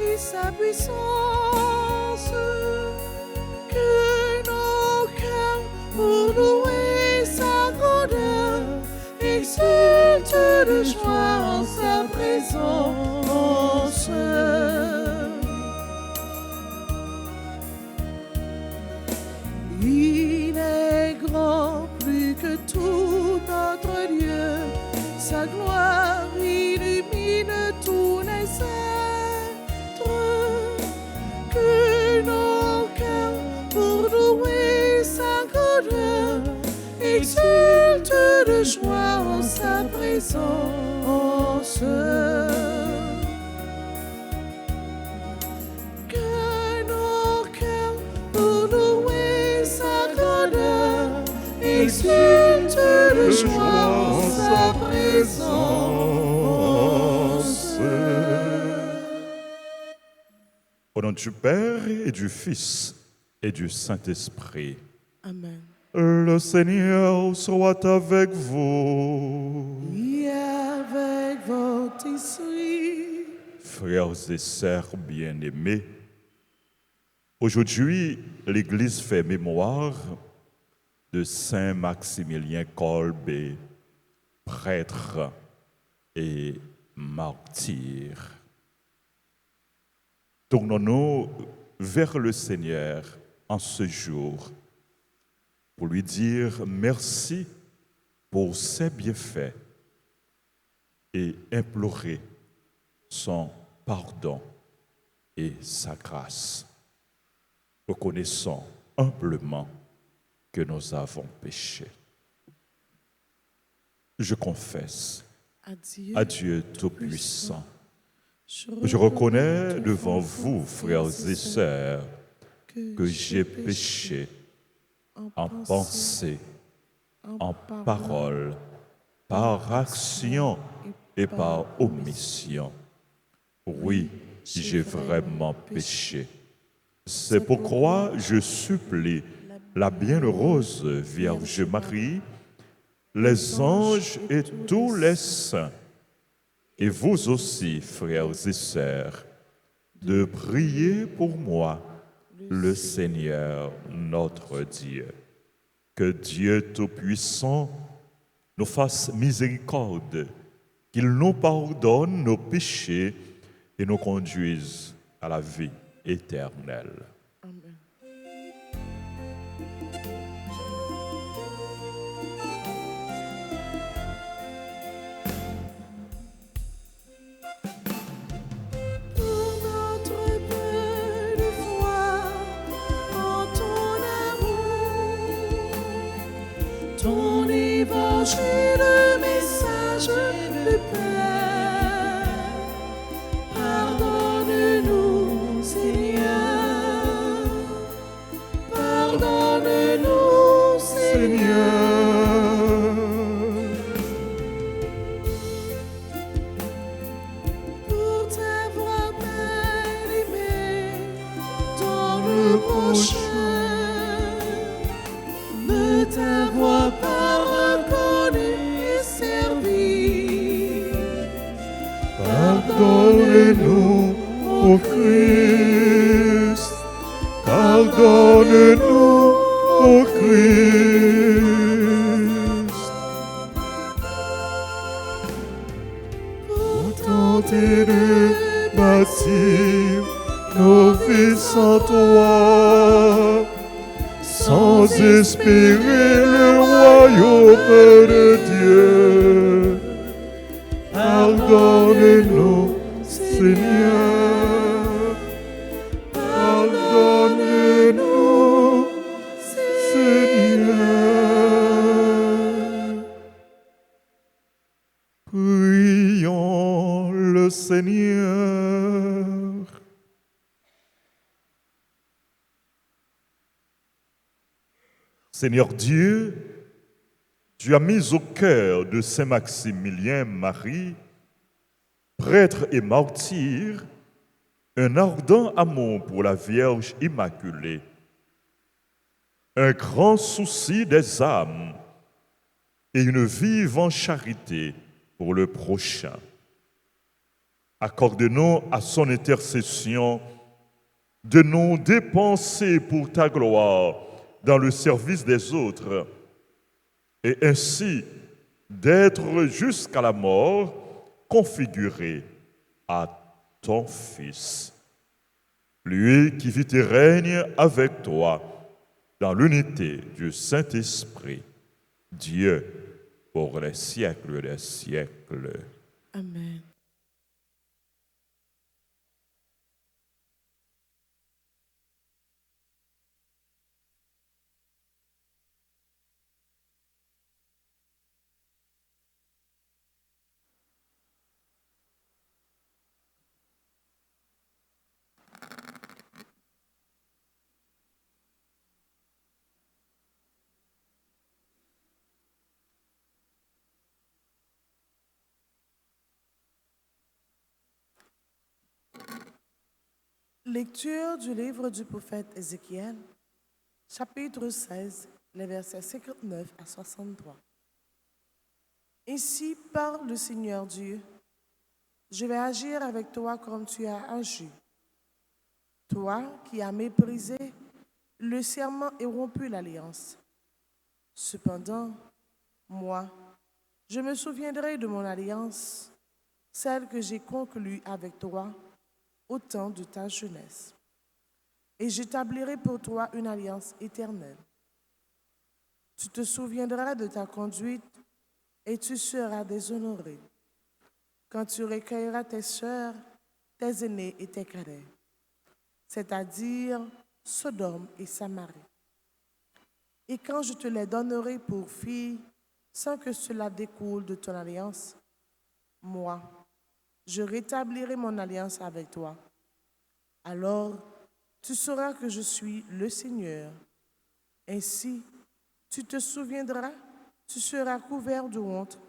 et sa puissance, que nos cœurs pour louer sa grandeur exultent de joie en sa présence. Il est grand plus que tout notre Dieu, sa gloire illumine tous les êtres, que nos cœurs pour louer sa grandeur exultent de joie en sa présence. Que nos cœurs pour louer sa grandeur exultent de joie en sa présence. Au nom du Père et du Fils et du Saint-Esprit. Amen. Le Seigneur soit avec vous. Et avec votre esprit. Frères et sœurs bien-aimés, aujourd'hui, l'Église fait mémoire de Saint Maximilien Kolbe, prêtre et martyr. Tournons-nous vers le Seigneur en ce jour pour lui dire merci pour ses bienfaits et implorer son pardon et sa grâce. Reconnaissons humblement que nous avons péché. Je confesse à Dieu Tout-Puissant. Je reconnais devant vous, frères et sœurs, que j'ai péché en pensée, en parole, par action et par omission. Oui, j'ai vraiment péché. C'est pourquoi je supplie la bienheureuse Vierge Marie, les anges et tous les saints, et vous aussi, frères et sœurs, de prier pour moi, le Seigneur notre Dieu. Que Dieu Tout-Puissant nous fasse miséricorde, qu'il nous pardonne nos péchés et nous conduise à la vie éternelle. Amen. Pour notre peu de foi en ton amour, ton évangile, le message de paix, pardonne-nous, Seigneur, pardonne-nous, Seigneur. Pour t'avoir bien aimé dans le prochain, ne t'avoir pas reconnu et servi. Pardonne-nous, ô Christ, pardonne-nous, ô Christ. Pour tenter de bâtir nos vies sans toi, sans espérer le royaume de Dieu. Pardonne-nous, Seigneur, pardonne-nous, Seigneur. Prions le Seigneur. Seigneur Dieu, tu as mis au cœur de Saint Maximilien Marie, prêtre et martyr, un ardent amour pour la Vierge Immaculée, un grand souci des âmes et une vive charité pour le prochain. Accorde-nous à son intercession de nous dépenser pour ta gloire dans le service des autres et ainsi d'être jusqu'à la mort configuré à ton Fils. Lui qui vit et règne avec toi dans l'unité du Saint-Esprit, Dieu, pour les siècles des siècles. Amen. Lecture du livre du prophète Ézéchiel, chapitre 16, les versets 59 à 63. Ainsi parle le Seigneur Dieu, je vais agir avec toi comme tu as agi. Toi qui as méprisé le serment et rompu l'alliance. Cependant, moi, je me souviendrai de mon alliance, celle que j'ai conclue avec toi au temps de ta jeunesse. Et j'établirai pour toi une alliance éternelle. Tu te souviendras de ta conduite et tu seras déshonoré quand tu recueilleras tes sœurs, tes aînés et tes cadets, c'est-à-dire Sodome et Samarie. Et quand je te les donnerai pour filles, sans que cela découle de ton alliance, moi, je rétablirai mon alliance avec toi. Alors, tu sauras que je suis le Seigneur. Ainsi, tu te souviendras, tu seras couvert de honte.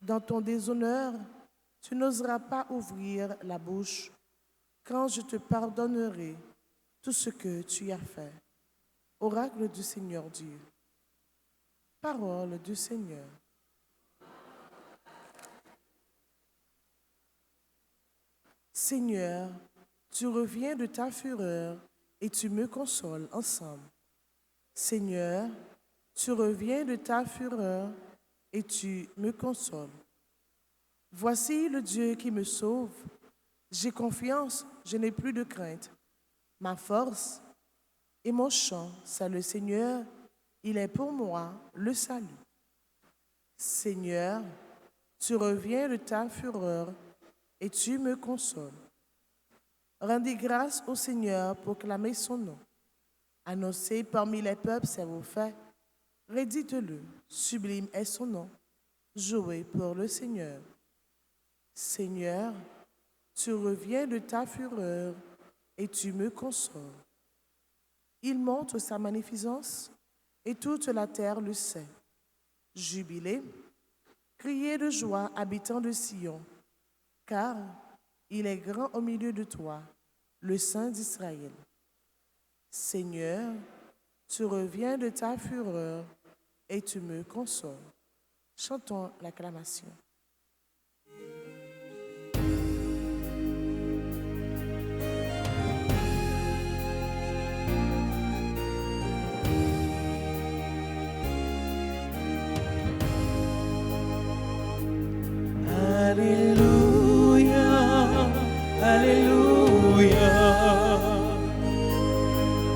Dans ton déshonneur, tu n'oseras pas ouvrir la bouche quand je te pardonnerai tout ce que tu as fait. Oracle du Seigneur Dieu. Parole du Seigneur. Seigneur, tu reviens de ta fureur et tu me consoles ensemble. Seigneur, tu reviens de ta fureur et tu me consoles. Voici le Dieu qui me sauve. J'ai confiance, je n'ai plus de crainte. Ma force et mon chant, c'est le Seigneur. Il est pour moi le salut. Seigneur, tu reviens de ta fureur et tu me consoles. Rendez grâce au Seigneur, proclamez son nom. Annoncez parmi les peuples ses vos faits. Rédite-le, sublime est son nom. Jouez pour le Seigneur. Seigneur, tu reviens de ta fureur et tu me consoles. Il montre sa magnificence et toute la terre le sait. Jubilez, criez de joie, habitants de Sion, car il est grand au milieu de toi, le Saint d'Israël. Seigneur, tu reviens de ta fureur et tu me consoles. Chantons l'acclamation. Alléluia, Alléluia,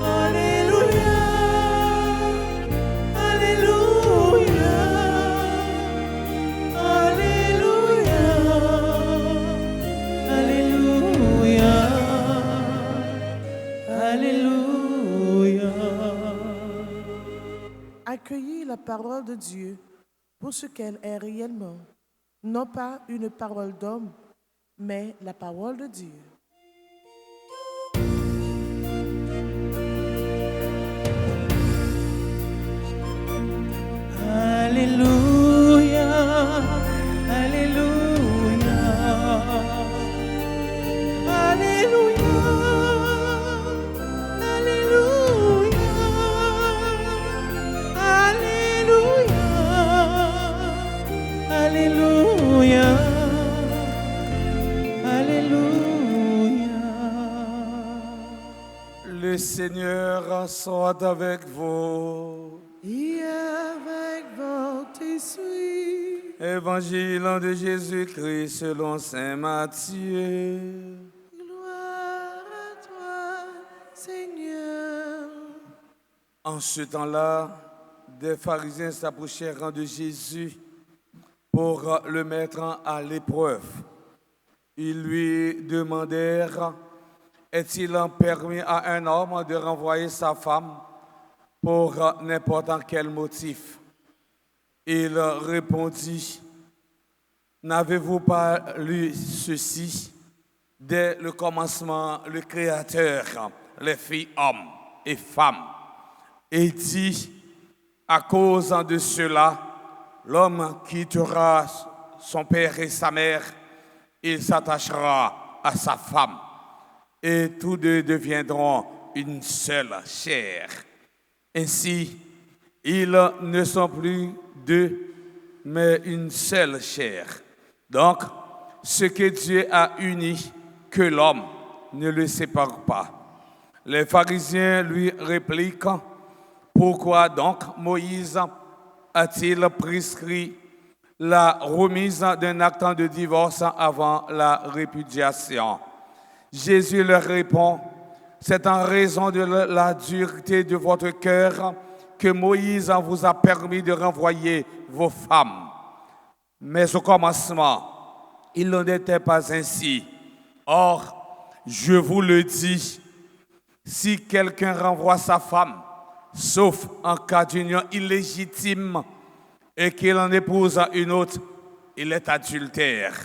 Alléluia, Alléluia, Alléluia, Alléluia, Alléluia. Accueillez la parole de Dieu pour ce qu'elle est réellement. Non pas une parole d'homme, mais la parole de Dieu. Alléluia, Alléluia, Alléluia, Alléluia, Alléluia, Alléluia, Le Seigneur soit avec vous. Et avec votre esprit. Évangile de Jésus-Christ selon saint Matthieu. Gloire à toi, Seigneur. En ce temps-là, des pharisiens s'approchèrent de Jésus pour le mettre à l'épreuve. Ils lui demandèrent: est-il permis à un homme de renvoyer sa femme pour n'importe quel motif? Il répondit: n'avez-vous pas lu ceci? Dès le commencement, le Créateur les fit hommes et femmes, et dit: à cause de cela, l'homme quittera son père et sa mère, il s'attachera à sa femme, et tous deux deviendront une seule chair. Ainsi, ils ne sont plus deux, mais une seule chair. Donc, ce que Dieu a uni, que l'homme ne le sépare pas. Les pharisiens lui répliquent: pourquoi donc Moïse a-t-il prescrit la remise d'un acte de divorce avant la répudiation? Jésus leur répond: c'est en raison de la dureté de votre cœur que Moïse vous a permis de renvoyer vos femmes. Mais au commencement, il n'en était pas ainsi. Or, je vous le dis, si quelqu'un renvoie sa femme, sauf en cas d'union illégitime, et qu'il en épouse une autre, il est adultère.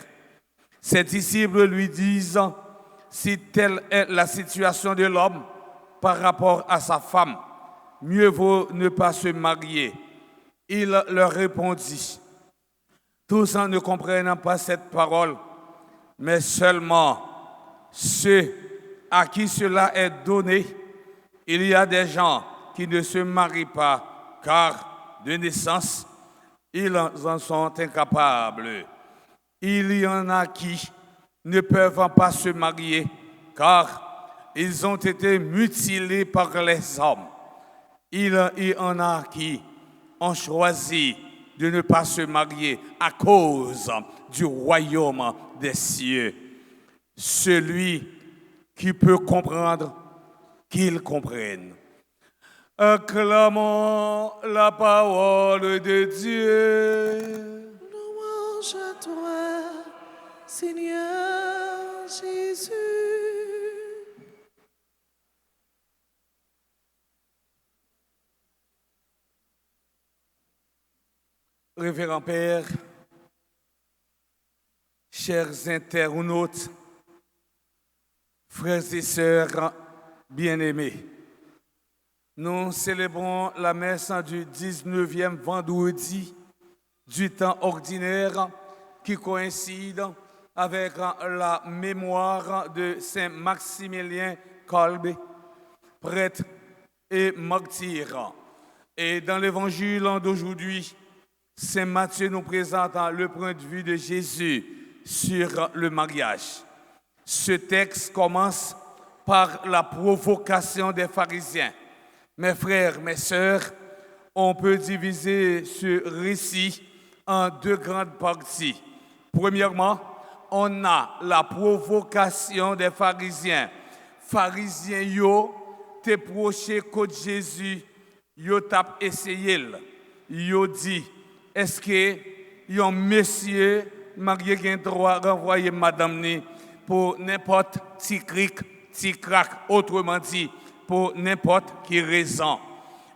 Ses disciples lui disent: si telle est la situation de l'homme par rapport à sa femme, mieux vaut ne pas se marier. Il leur répondit: tous ne comprennent pas cette parole, mais seulement ceux à qui cela est donné. Il y a des gens qui ne se marient pas, car de naissance, ils en sont incapables. Il y en a qui ne peuvent pas se marier, car ils ont été mutilés par les hommes. Il y en a qui ont choisi de ne pas se marier à cause du royaume des cieux. Celui qui peut comprendre, qu'il comprenne. Acclamons la parole de Dieu. Louange à toi, Seigneur Jésus. Révérend Père, chers internautes, frères et sœurs bien-aimés, nous célébrons la messe du 19e vendredi du temps ordinaire qui coïncide avec la mémoire de Saint Maximilien Kolbe, prêtre et martyr. Et dans l'évangile d'aujourd'hui, Saint Matthieu nous présente le point de vue de Jésus sur le mariage. Ce texte commence par la provocation des pharisiens. Mes frères, mes sœurs, on peut diviser ce récit en deux grandes parties. Premièrement, on a la provocation des pharisiens. Pharisiens, yo, te proché contre Jésus, yo tap essayé. Yo dit: est-ce que yon monsieur marié qui a droit renvoyer madame ni pour n'importe petit cric, petit crack, autrement dit, pour n'importe qui raison?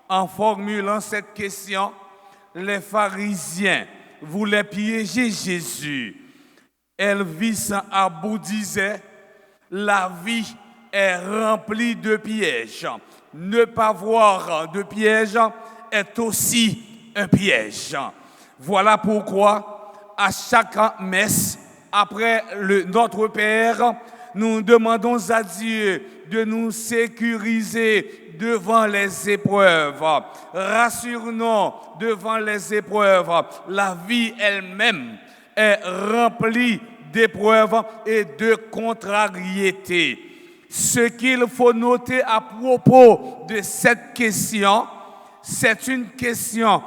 En formulant cette question, les pharisiens voulaient piéger Jésus. Elvis Abou disait: la vie est remplie de pièges. Ne pas voir de pièges est aussi un piège. Voilà pourquoi, à chaque messe, après Notre Père, nous demandons à Dieu de nous sécuriser devant les épreuves. Rassure-nous devant les épreuves. La vie elle-même est remplie d'épreuves et de contrariétés. Ce qu'il faut noter à propos de cette question, c'est une question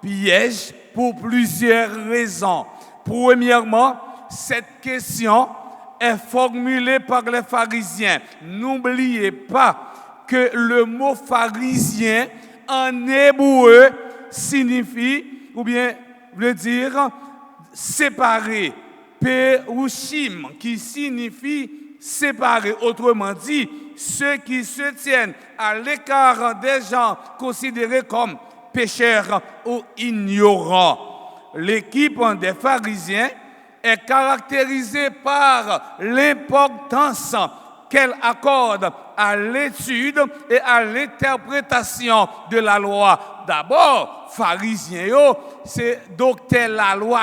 piège pour plusieurs raisons. Premièrement, cette question est formulée par les pharisiens. N'oubliez pas que le mot pharisien en hébreu signifie, ou bien veut dire séparé, perushim, qui signifie séparé. Autrement dit, ceux qui se tiennent à l'écart des gens considérés comme pécheurs ou ignorants. L'équipe des pharisiens est caractérisée par l'importance qu'elle accorde à l'étude et à l'interprétation de la loi. D'abord, pharisiens, c'est docteur la loi,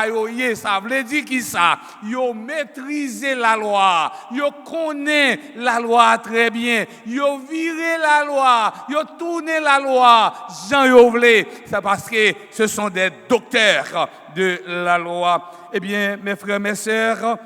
ça veut dire qui ça? Yo maîtriser la loi, yo connaît la loi très bien, yo viré la loi, yo tourné la loi, Jean yo vle. C'est parce que ce sont des docteurs de la loi. Eh bien, mes frères, mes sœurs,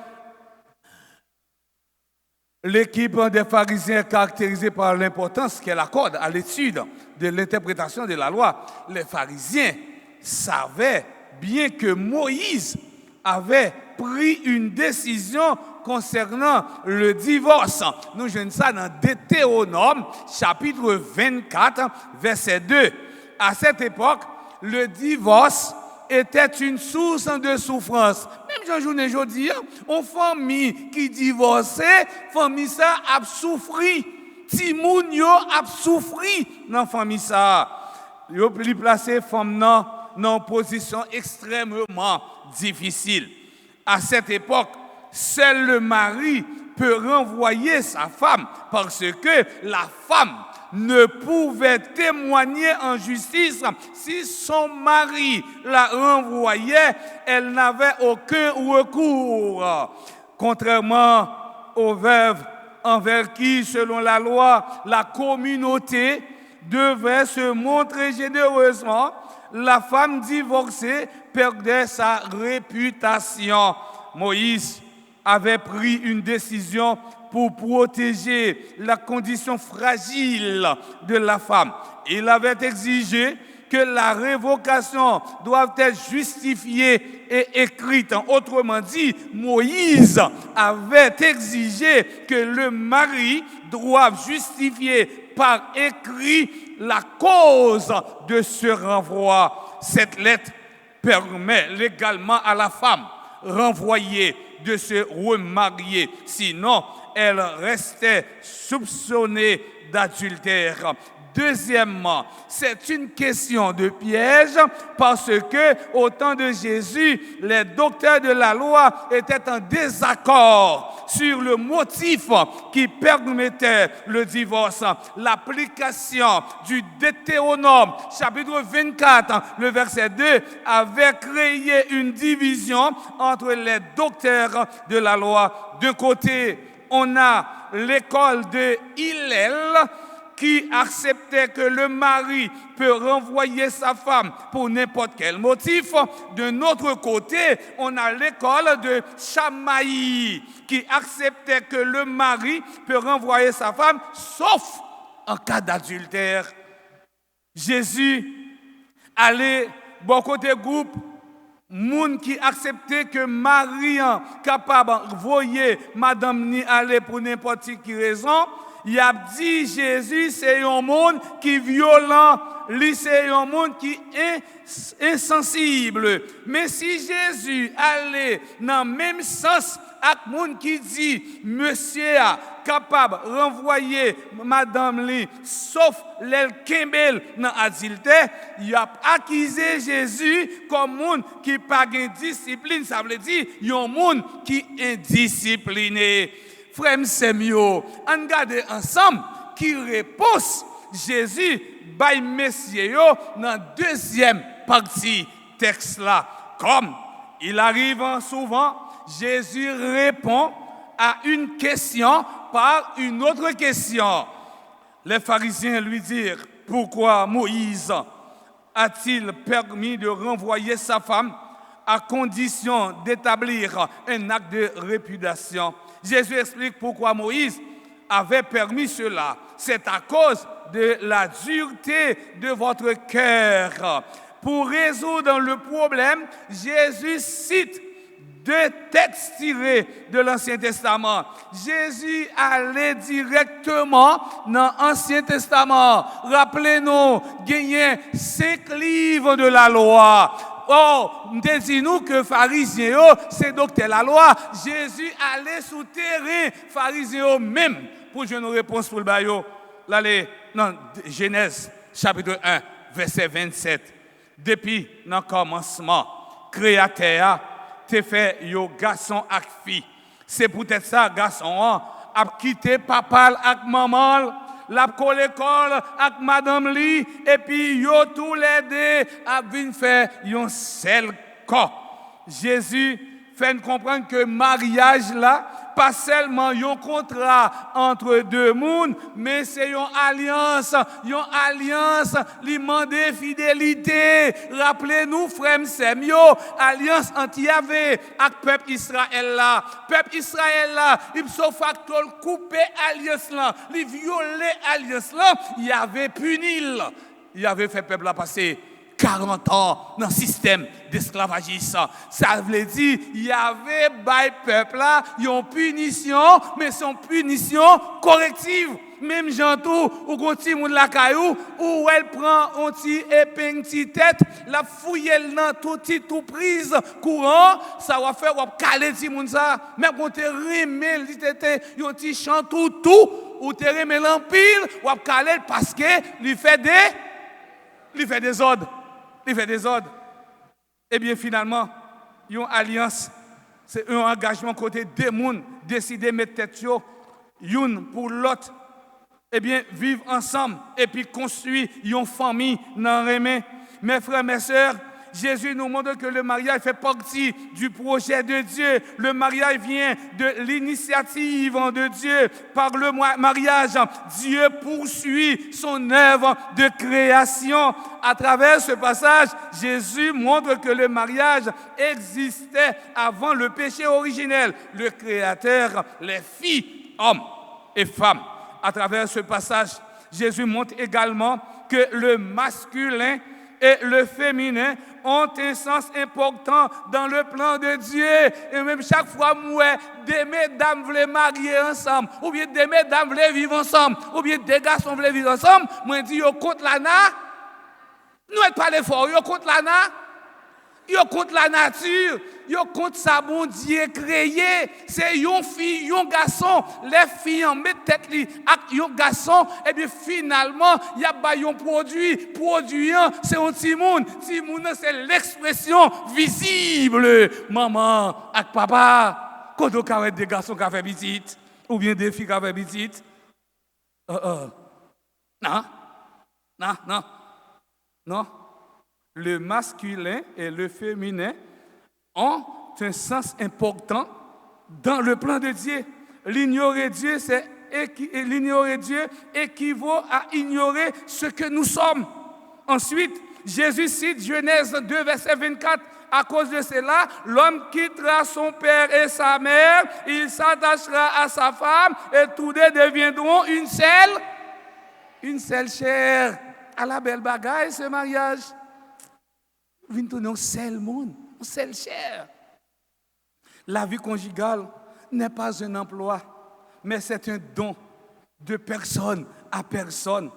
l'équipe des pharisiens est caractérisée par l'importance qu'elle accorde à l'étude de l'interprétation de la loi. Les pharisiens savaient bien que Moïse avait pris une décision concernant le divorce. Nous jouons ça dans Deutéronome, chapitre 24, verset 2. À cette époque, le divorce était une source de souffrance. Même aujourd'hui, une famille qui divorçait, famille ça a souffri. Timoun yo a souffri dans famille ça. Yo pli placer femme dans position extrêmement difficile. À cette époque, seul le mari peut renvoyer sa femme parce que la femme ne pouvait témoigner en justice si son mari la renvoyait, elle n'avait aucun recours. Contrairement aux veuves envers qui, selon la loi, la communauté devait se montrer généreusement, la femme divorcée perdait sa réputation. Moïse avait pris une décision pour protéger la condition fragile de la femme. Il avait exigé que la révocation doit être justifiée et écrite. Autrement dit, Moïse avait exigé que le mari doive justifier par écrit la cause de ce renvoi. Cette lettre permet légalement à la femme renvoyée de se remarier. Sinon, elle restait soupçonnée d'adultère. Deuxièmement, c'est une question de piège parce que, au temps de Jésus, les docteurs de la loi étaient en désaccord sur le motif qui permettait le divorce. L'application du Deutéronome, chapitre 24, le verset 2, avait créé une division entre les docteurs de la loi. D'un côté, on a l'école de Hillel, qui acceptait que le mari peut renvoyer sa femme pour n'importe quel motif. De notre côté, on a l'école de Chamaï, qui acceptait que le mari peut renvoyer sa femme, sauf en cas d'adultère. Jésus allait bon côté groupe, moun qui acceptait que Marie capable d'envoyer madame ni aller pour n'importe quelle raison. Il a dit Jésus c'est un monde qui est violent, lui c'est un monde qui est insensible. Mais si Jésus allait dans le même sens avec monde qui dit monsieur a capable de renvoyer madame li sauf l'el kembel dans adultère, il a accusé Jésus comme monde qui pas de discipline, ça veut dire un monde qui est indiscipliné. Frère Semio, on regarde ensemble qui réponse Jésus by Messie dans la deuxième partie texte là. Comme il arrive souvent, Jésus répond à une question par une autre question. Les pharisiens lui dirent, pourquoi Moïse a-t-il permis de renvoyer sa femme à condition d'établir un acte de répudiation? Jésus explique pourquoi Moïse avait permis cela. C'est à cause de la dureté de votre cœur. Pour résoudre le problème, Jésus cite 2 textes tirés de l'Ancien Testament. Jésus allait directement dans l'Ancien Testament. Rappelez-nous, il y a 5 livres de la loi. Oh, dis-nous que pharisiens, c'est docteur la loi. Jésus allait sous terrain pharisiens même pour jouer une réponse pour le baillot. Là, dans Genèse, chapitre 1, verset 27. Depuis le commencement, créateur te fait yo garçon ak fille. C'est peut-être ça, garçon, a quitté papa ak maman, l'a collé l'école ak madame li, et puis yo tous les deux a vinn faire un seul corps. Jésus fait comprendre que mariage là, pas seulement un contrat entre 2 mondes, mais c'est une alliance qui demande fidélité. Rappelez-nous, frère Semio, alliance anti-Yahvé avec le peuple Israël là. Peuple Israël là, il se fait couper alliance là, il violer alliance là, il avait puni. Il avait fait peuple là passer 40 ans dans le système d'esclavagisme. Ça veut dire qu'il y avait by peuple là, une punition, mais son punition corrective. Même Jean-Tout, ou quand il moun la caillou, ou elle prend un petit épingle, petite tête, la fouille dans tout prise courant, ça va faire caler ti moun ça. Même quand tu remets, il était un petit chant tout, ou tu remets l'empile, ou caler parce que lui fait des ordres. Il fait des ordres. Eh bien, finalement, une alliance, c'est un engagement côté des mondes, décider de mettre tête une pour l'autre. Eh bien, vivre ensemble et puis construire une famille dans le remède. Mes frères, mes sœurs, Jésus nous montre que le mariage fait partie du projet de Dieu. Le mariage vient de l'initiative de Dieu. Par le mariage, Dieu poursuit son œuvre de création. À travers ce passage, Jésus montre que le mariage existait avant le péché originel. Le Créateur, les filles, hommes et femmes. À travers ce passage, Jésus montre également que le masculin et le féminin ont un sens important dans le plan de Dieu. Et même chaque fois, moi, des mesdames veulent marier ensemble, ou bien des mesdames veulent vivre ensemble, ou bien des garçons veulent vivre ensemble, moi, je dis, yo contre l'ana, nous n'êtes pas fort, yo contre l'ana, yo contre la nature, yo contre sa bon Dieu créé. C'est une fille, un garçon, les filles en mettent tête li ak un garçon, et bien finalement, il y a un produit c'est un petit monde c'est l'expression visible. Maman ak papa, quand on a des garçons qui fait petite, ou bien des filles qui fait petite. Non. Le masculin et le féminin ont un sens important dans le plan de Dieu. L'ignorer Dieu, l'ignorer Dieu équivaut à ignorer ce que nous sommes. Ensuite, Jésus cite Genèse 2, verset 24. À cause de cela, l'homme quittera son père et sa mère, il s'attachera à sa femme et tous deux deviendront une seule chair. À la belle bagaille, ce mariage. Vient tourner un seul monde, une seule chair. La vie conjugale n'est pas un emploi, mais c'est un don de personne à personne.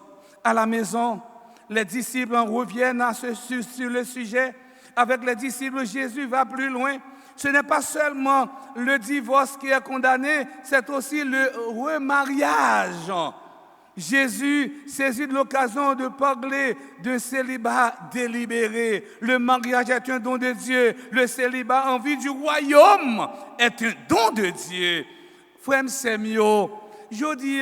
À la maison, les disciples en reviennent sur le sujet. Avec les disciples, Jésus va plus loin. Ce n'est pas seulement le divorce qui est condamné, c'est aussi le remariage. Jésus saisit de l'occasion de parler d'un célibat délibéré. Le mariage est un don de Dieu. Le célibat en vue du royaume est un don de Dieu. Frère Semio, je dis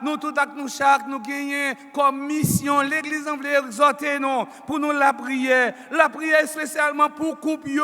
nous tout à nous chaque nous gagnons comme mission l'église en veut exhorter nous pour nous la prière spécialement pour couple et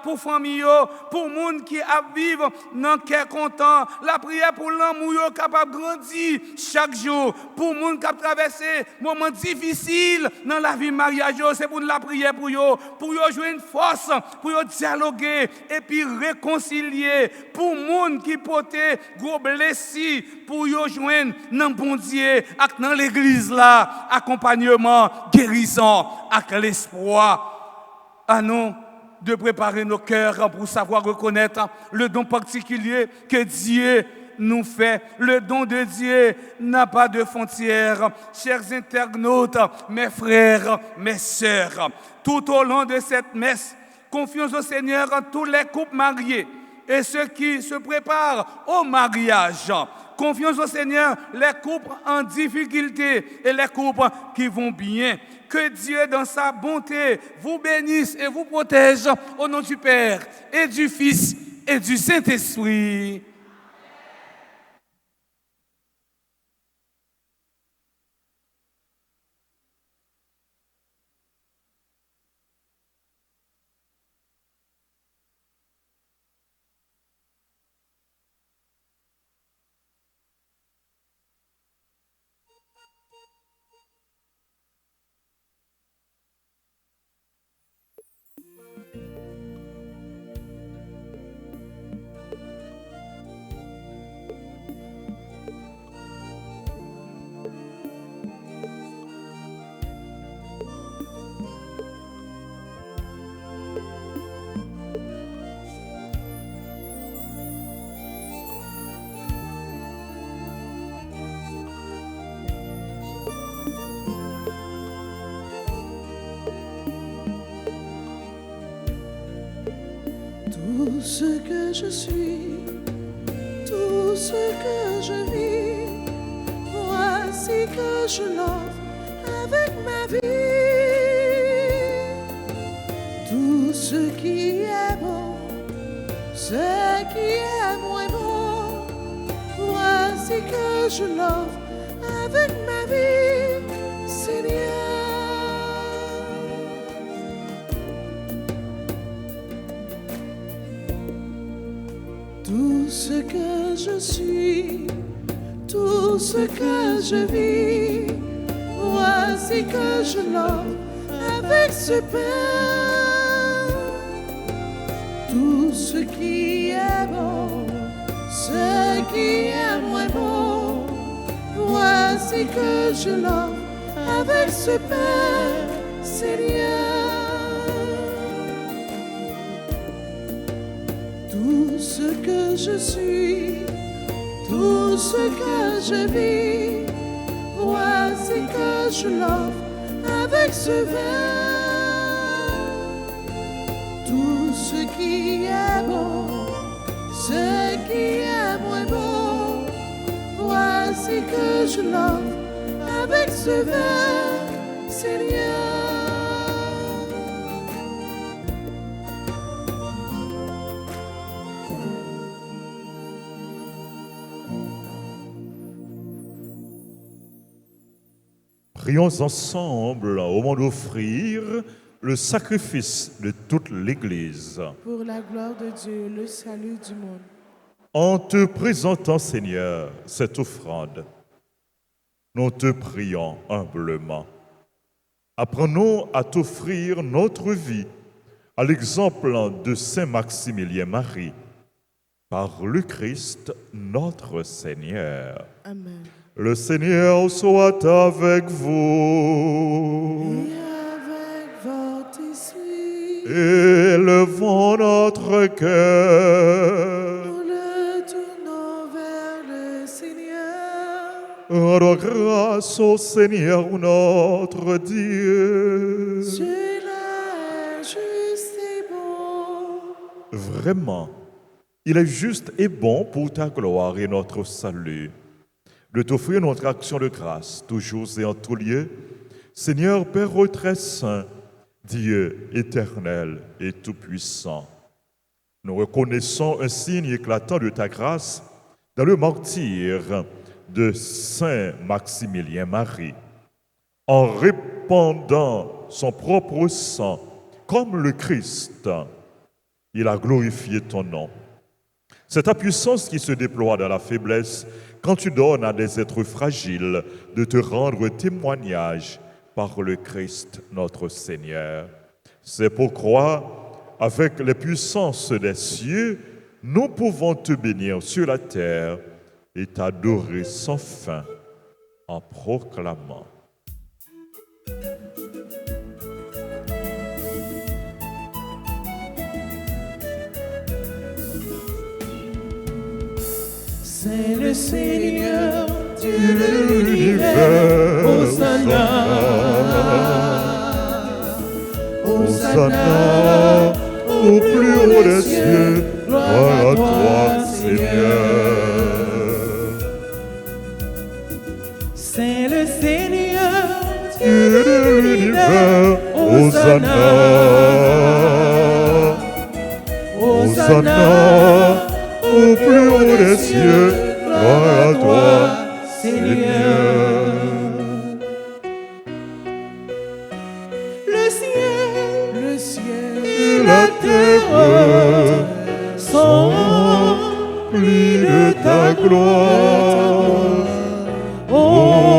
pour famille pour monde qui a vivre dans cœur content, la prière pour l'amour capable de grandir chaque jour, pour monde qui a traversé moments difficiles dans la vie mariage, c'est pour la prière pour jouer une force, pour dialoguer et puis réconcilier, pour monde qui porte gros blessés pour y joindre dans bon Dieu, dans l'église là, accompagnement, guérison, avec l'espoir. À nous de préparer nos cœurs pour savoir reconnaître le don particulier que Dieu nous fait. Le don de Dieu n'a pas de frontières. Chers internautes, mes frères, mes sœurs, tout au long de cette messe, confions au Seigneur tous les couples mariés et ceux qui se préparent au mariage. Confions au Seigneur les couples en difficulté et les couples qui vont bien. Que Dieu, dans sa bonté, vous bénisse et vous protège au nom du Père et du Fils et du Saint-Esprit. Tout ce que je suis, tout ce que je vis, voici que je l'offre avec ma vie. Tout ce qui est bon, ce qui est moins bon, voici que je l'offre avec ma vie, Seigneur. Tout ce que je suis, tout ce que je vis, voici que je l'offre avec ce pain. Tout ce qui est bon, ce qui est moins bon, voici que je l'offre avec ce pain, Seigneur. Tout ce que je suis, tout ce que je vis, voici que je l'offre avec ce vin. Tout ce qui est bon, ce qui est moins bon, voici que je l'offre avec ce vin, Seigneur. Prions ensemble au moment d'offrir le sacrifice de toute l'Église. Pour la gloire de Dieu, le salut du monde. En te présentant, Seigneur, cette offrande, nous te prions humblement. Apprends-nous à t'offrir notre vie à l'exemple de Saint Maximilien Marie, par le Christ notre Seigneur. Amen. Le Seigneur soit avec vous. Et avec votre esprit, Élevons notre cœur. nous le tournons vers le Seigneur. Rendons grâce au Seigneur notre Dieu. Celui-là est juste et bon. Vraiment, il est juste et bon pour ta gloire et notre salut de t'offrir notre action de grâce, toujours et en tout lieu. Seigneur Père très saint, Dieu éternel et tout-puissant, nous reconnaissons un signe éclatant de ta grâce dans le martyre de Saint Maximilien Marie. En répandant son propre sang comme le Christ, il a glorifié ton nom. C'est ta puissance qui se déploie dans la faiblesse quand tu donnes à des êtres fragiles de te rendre témoignage par le Christ notre Seigneur. C'est pourquoi, avec les puissances des cieux, nous pouvons te bénir sur la terre et t'adorer sans fin en proclamant. C'est le Seigneur, Dieu de l'univers, Hosanna. Hosanna au plus haut des cieux, gloire à toi, Seigneur. C'est le Seigneur, Dieu de l'univers, Hosanna. Hosanna au plus haut des cieux, gloire à toi, Seigneur. Le ciel Et la terre sont remplis de ta gloire. Hosanna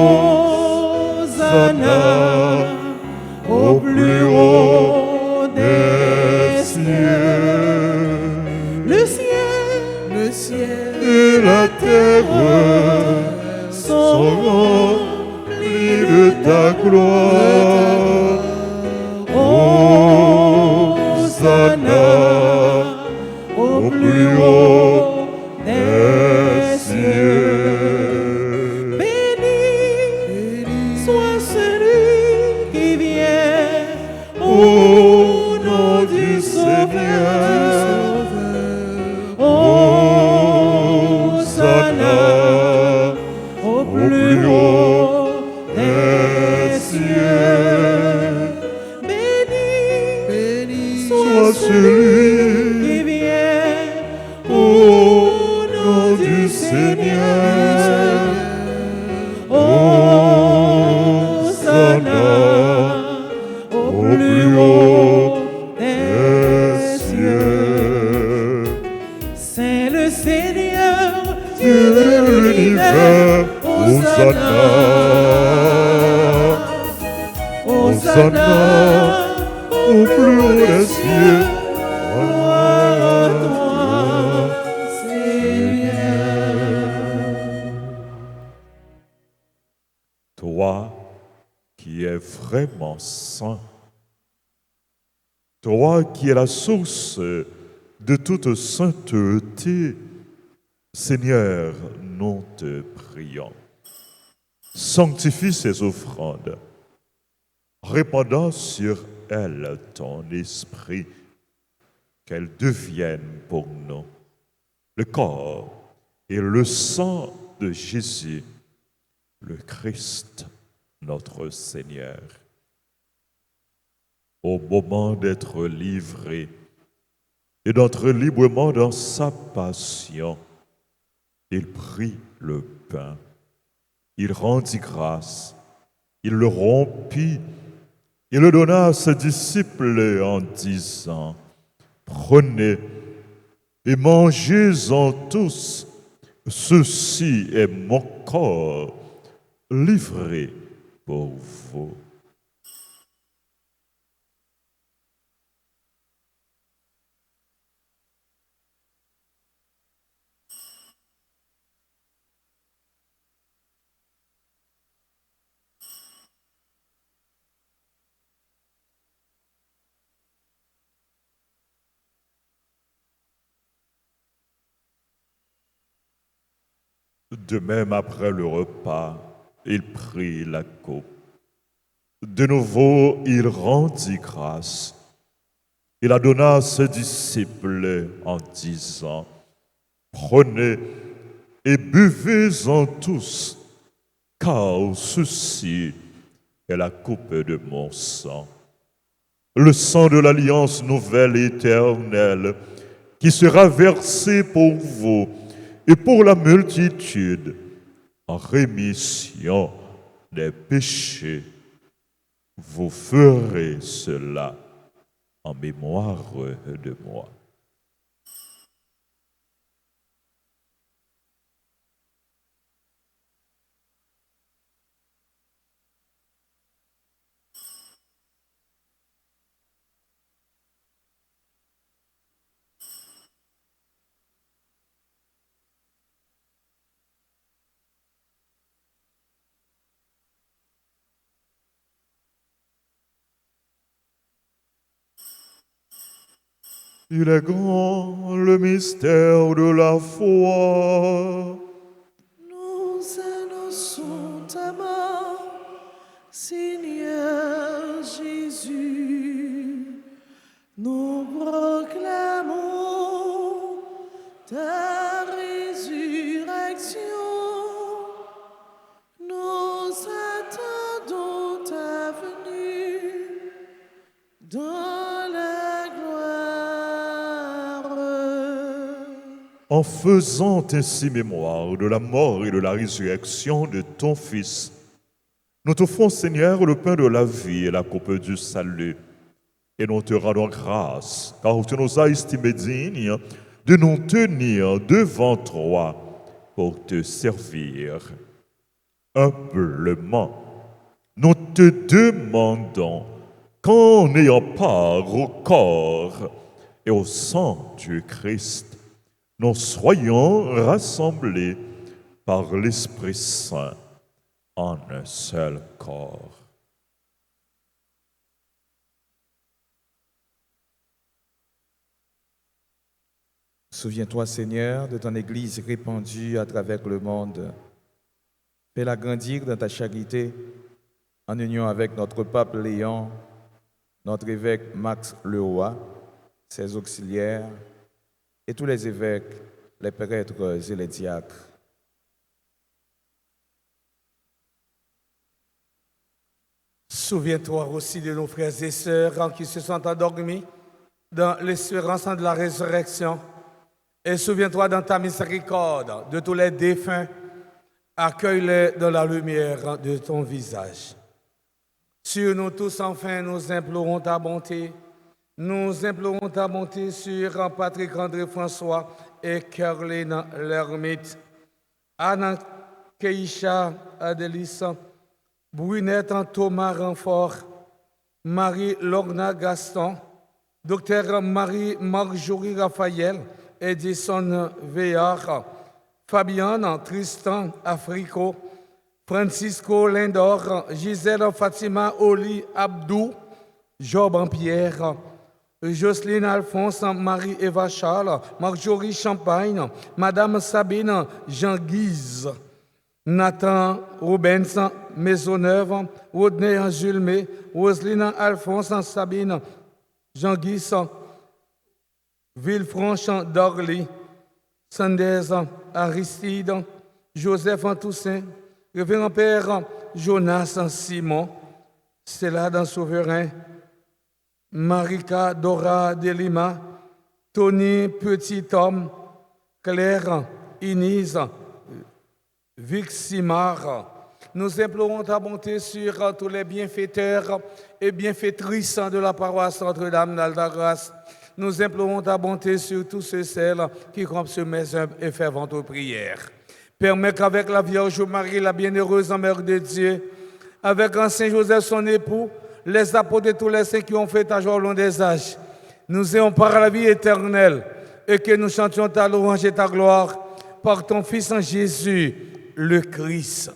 au plus haut des cieux. le ciel Et la terre sont remplis de ta gloire. Hosanna au plus haut des cieux. béni soit celui qui vient Au nom du Seigneur, Hosanna au plus haut des cieux. Béni soit celui qui vient au nom du Seigneur. Hosanna au plus haut des cieux. C'est le Seigneur, Dieu de l'univers, Hosanna. Hosanna au plus haut des cieux. Gloire à toi, Seigneur. Toi qui es vraiment saint, toi qui es la source de toute sainteté, Seigneur, nous te prions. Sanctifie ces offrandes, répandant sur elles ton esprit, qu'elles deviennent pour nous le corps et le sang de Jésus, le Christ, notre Seigneur. Au moment d'être livré et d'entrer librement dans sa passion, il prit le pain, il rendit grâce, il le rompit, il le donna à ses disciples en disant, « Prenez et mangez-en tous, ceci est mon corps livré pour vous. » De même, après le repas, il prit la coupe. De nouveau, il rendit grâce. Il la donna à ses disciples en disant, « Prenez et buvez-en tous, car ceci est la coupe de mon sang, le sang de l'alliance nouvelle et éternelle, qui sera versé pour vous et pour la multitude en rémission des péchés. Vous ferez cela en mémoire de moi. » Il est grand le mystère de la foi. Nous annonçons ta mort, Seigneur Jésus. Nous proclamons ta résurrection. Nous attendons ta venue dans la gloire. En faisant ainsi mémoire de la mort et de la résurrection de ton Fils, nous t'offrons, Seigneur, le pain de la vie et la coupe du salut. Et nous te rendons grâce, car tu nous as estimés dignes de nous tenir devant toi pour te servir. Humblement, nous te demandons qu'en ayant part au corps et au sang du Christ, nous soyons rassemblés par l'Esprit Saint en un seul corps. Souviens-toi, Seigneur, de ton Église répandue à travers le monde. Fais-la grandir dans ta charité, en union avec notre pape Léon, notre évêque Max Leroy, ses auxiliaires, et tous les évêques, les prêtres et les diacres. Souviens-toi aussi de nos frères et sœurs qui se sont endormis dans l'espérance de la résurrection. Et souviens-toi dans ta miséricorde de tous les défunts. Accueille-les dans la lumière de ton visage. Sur nous tous, enfin, nous implorons ta bonté. Nous implorons ta bonté sur Patrick André François et Caroline l'ermite, Anna Keisha Adélis, Brunette Thomas Renfort, Marie Lorna Gaston, Docteur Marie Marjorie Raphaël, Edison Veillard, Fabienne Tristan Africo, Francisco Lindor, Gisèle Fatima Oli Abdou, Job Pierre, Jocelyne Alphonse, Marie-Eva Charles, Marjorie Champagne, Madame Sabine Jean-Guise, Nathan Rubens Maisonneuve, Rodney Julmé, Roseline Alphonse, Sabine Jean-Guise, Villefranche d'Orly, Sanders Aristide, Joseph Toussaint, Révérend Père Jonas Simon, Célade Souverain, Marika Dora de Lima, Tony Petit-Homme, Claire Inise, Viximar. Nous implorons ta bonté sur tous les bienfaiteurs et bienfaitrices de la paroisse Notre-Dame d'Alta-Grâce. Nous implorons ta bonté sur tous ceux et celles qui comptent sur mes humbles et ferventes prières. Permets qu'avec la Vierge Marie, la bienheureuse Mère de Dieu, avec un Saint Joseph, son époux, les apôtres et tous les saints qui ont fait ta joie au long des âges, nous ayons par la vie éternelle et que nous chantions ta louange et ta gloire par ton Fils en Jésus, le Christ.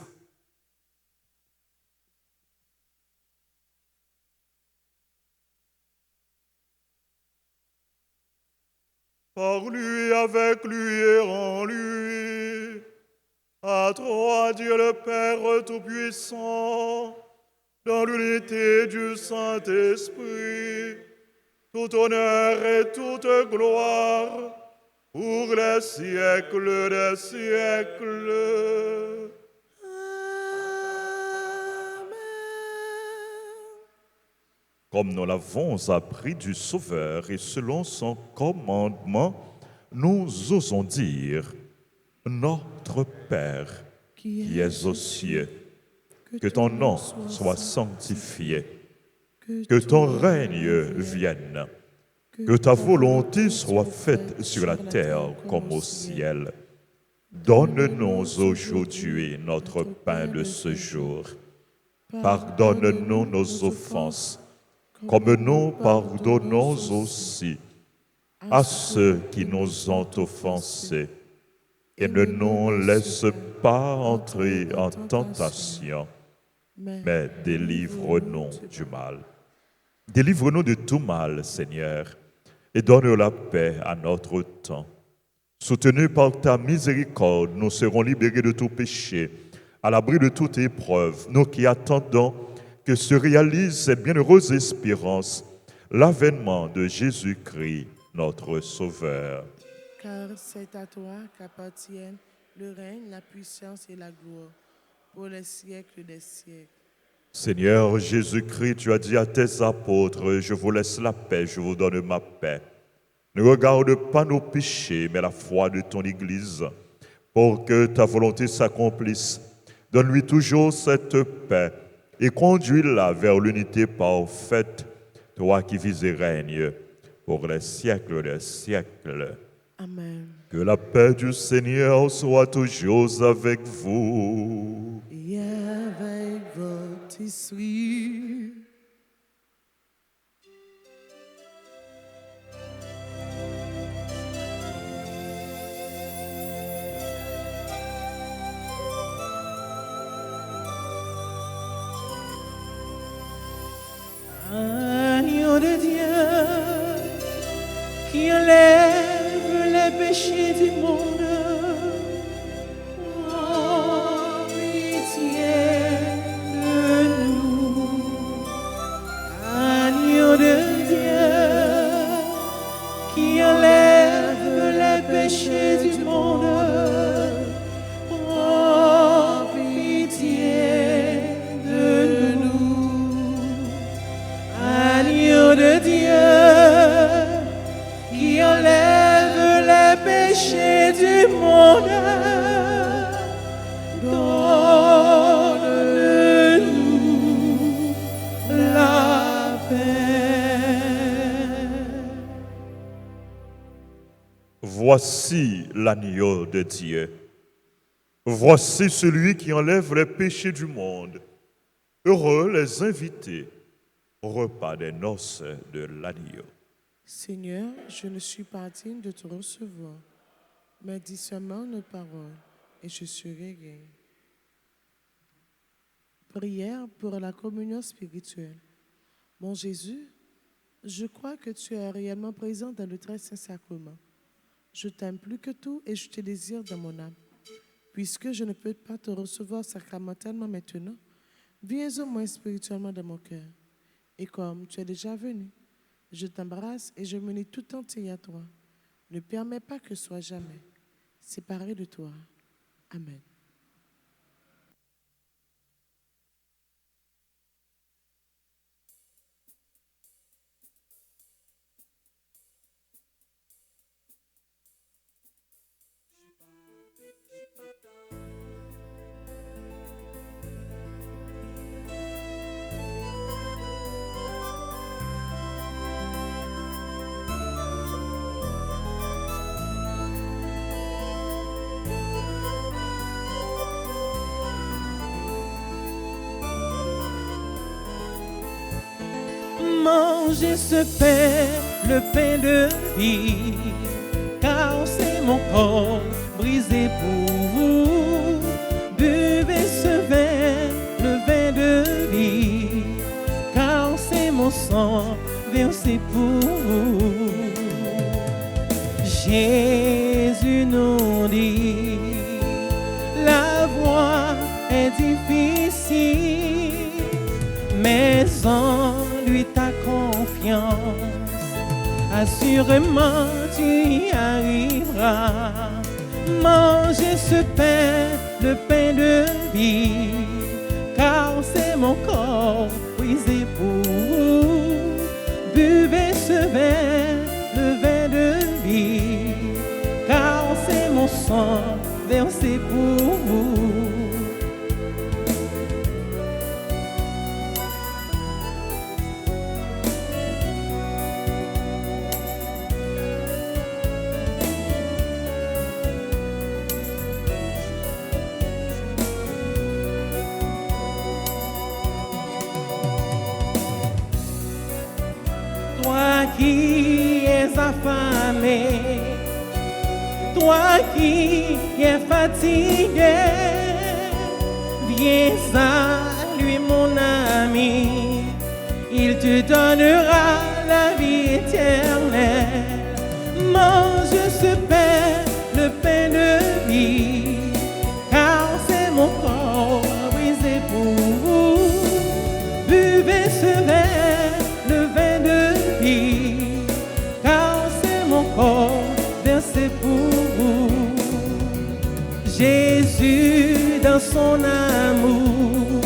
Par lui, avec lui et en lui, à toi, Dieu le Père Tout-Puissant, dans l'unité du Saint-Esprit, tout honneur et toute gloire, pour les siècles des siècles. Comme nous l'avons appris du Sauveur et selon son commandement, nous osons dire, Notre Père, qui es aux cieux, que ton nom soit sanctifié, que ton règne vienne, que ta volonté soit faite sur la terre comme au ciel. Donne-nous aujourd'hui notre pain de ce jour. Pardonne-nous nos offenses, comme nous pardonnons aussi à ceux qui nous ont offensés. Et ne nous laisse pas entrer en tentation, mais délivre-nous du mal. Délivre-nous de tout mal, Seigneur, et donne la paix à notre temps. Soutenus par ta miséricorde, nous serons libérés de tout péché, à l'abri de toute épreuve, nous qui attendons que se réalise cette bienheureuse espérance, l'avènement de Jésus-Christ, notre Sauveur. Car c'est à toi qu'appartiennent le règne, la puissance et la gloire, pour les siècles des siècles. Seigneur Jésus-Christ, tu as dit à tes apôtres, je vous laisse la paix, je vous donne ma paix. Ne regarde pas nos péchés, mais la foi de ton Église, pour que ta volonté s'accomplisse. Donne-lui toujours cette paix et conduis-la vers l'unité parfaite, toi qui vis et règnes pour les siècles des siècles. Amen. Que la paix du Seigneur soit toujours avec vous. Et avec votre esprit. Agneau de Dieu qui enlève les péchés du monde, oh, pitié de nous. Agneau de Dieu qui enlève les péchés du monde, oh, pitié de nous. Agneau de Dieu qui enlève les péchés du monde, donne-nous la paix. Voici l'agneau de Dieu. Voici celui qui enlève les péchés du monde. Heureux les invités au repas des noces de l'agneau. Seigneur, je ne suis pas digne de te recevoir, mais dis seulement une parole et je serai guéri. Prière pour la communion spirituelle. Mon Jésus, je crois que tu es réellement présent dans le très saint sacrement. Je t'aime plus que tout et je te désire dans mon âme. Puisque je ne peux pas te recevoir sacramentellement maintenant, viens au moins spirituellement dans mon cœur. Et comme tu es déjà venu, je t'embrasse et je me lie tout entier à toi. Ne permets pas que je sois jamais séparé de toi. Amen. Mangez ce pain, le pain de vie, car c'est mon corps brisé pour vous. Buvez ce vin, le vin de vie, car c'est mon sang versé pour vous. Jésus nous dit, la voie est difficile, mais en lui ta confiance, assurément tu y arriveras. Mangez ce pain, le pain de vie, car c'est mon corps brisé pour vous. Buvez ce vin, le vin de vie, car c'est mon sang versé pour vous. Toi qui es affamé, toi qui es fatigué, viens à lui mon ami, il te donnera la vie éternelle. ce pain, le pain de vie, car c'est mon corps brisé pour vous. Buvez ce vin, le vin de vie, car c'est mon corps versé pour vous. Jésus, dans son amour,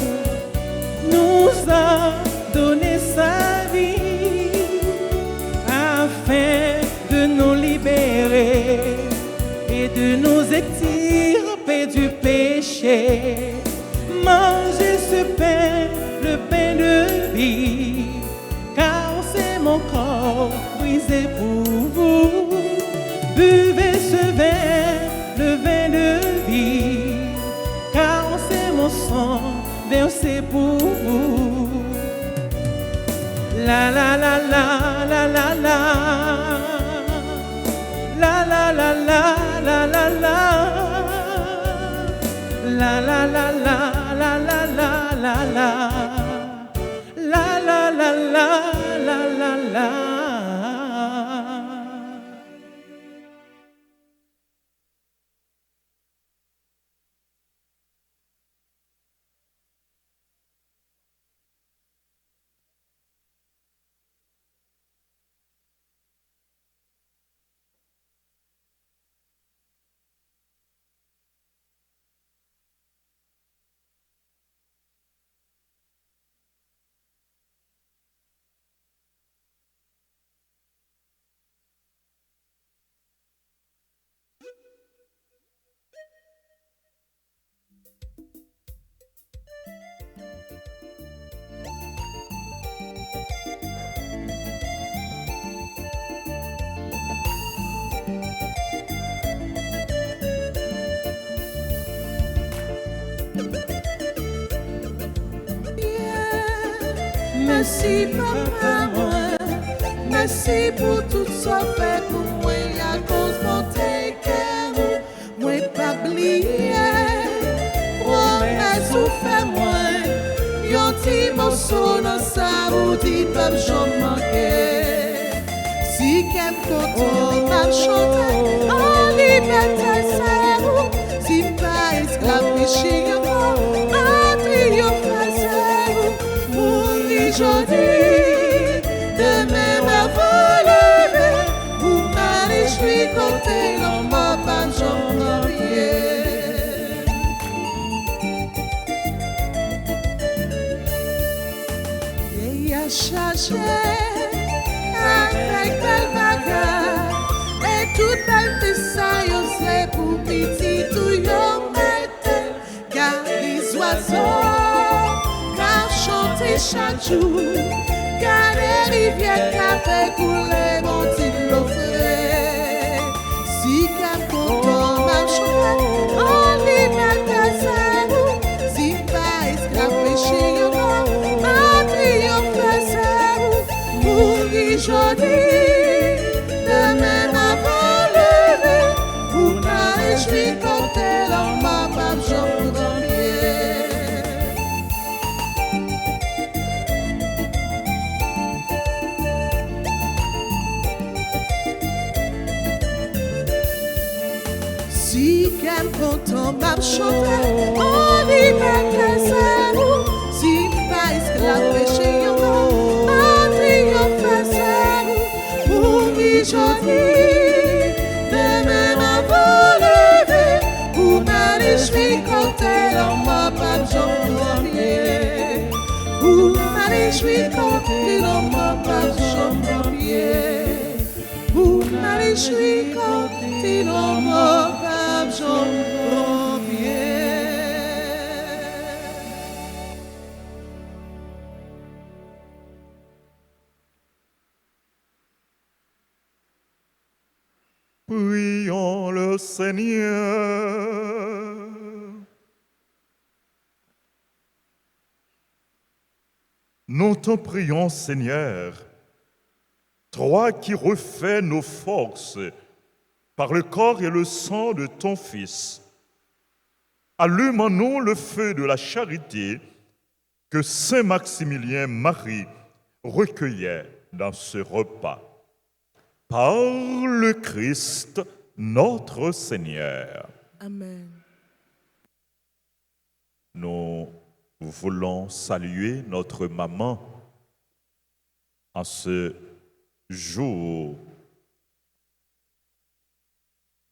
nous a donné sa vie afin de nous libérer et de nous extirper du péché. Mangez ce pain, le pain de vie, car c'est mon corps brisé pour vous. Buvez ce vin, le vin de vie, car c'est mon sang versé pour vous. La la la la la la la, la la la la la la la, la la la la la la la la, la la la la la la. Merci papa moi, merci pour tout ça fait pour moi à cause de tes cœurs, moi pas oublié, promesse ou fait moi, yon ti morceau dans sa route pas jamais manquer. Si quelqu'un d'autre m'a chanté, en liberté c'est vous, si pas esclave péché yon, en triomphe c'est vous, mourir jodi, demain m'a volé, vous m'allez jouer côté l'homme pas jamais et a cherché avec belle bagarre et tout belle dessin c'est pour petit tout yon mette car les oiseaux car chanter chaque jour car les rivières café couler mon petit l'offre si quelqu'un marche en liberté c'est vous si pas esclave péché yon jodi, demain m'a levé, pour n'aller jouer côté l'homme pas j'en si quelqu'un m'a chanté, on dit que c'est vous, si pas esclave péché yon jodi, demain m'a levé, pour m'aller jouer côté l'homme pas jamais pour m'aller jouer côté l'homme pas jamais pour m'aller jouer côté l'homme pas jamais. Prions le Seigneur. Nous te prions, Seigneur, toi qui refais nos forces par le corps et le sang de ton Fils. Allume en nous le feu de la charité que Saint Maximilien Marie recueillait dans ce repas. Par le Christ notre Seigneur. Amen. Nous voulons saluer notre maman en ce jour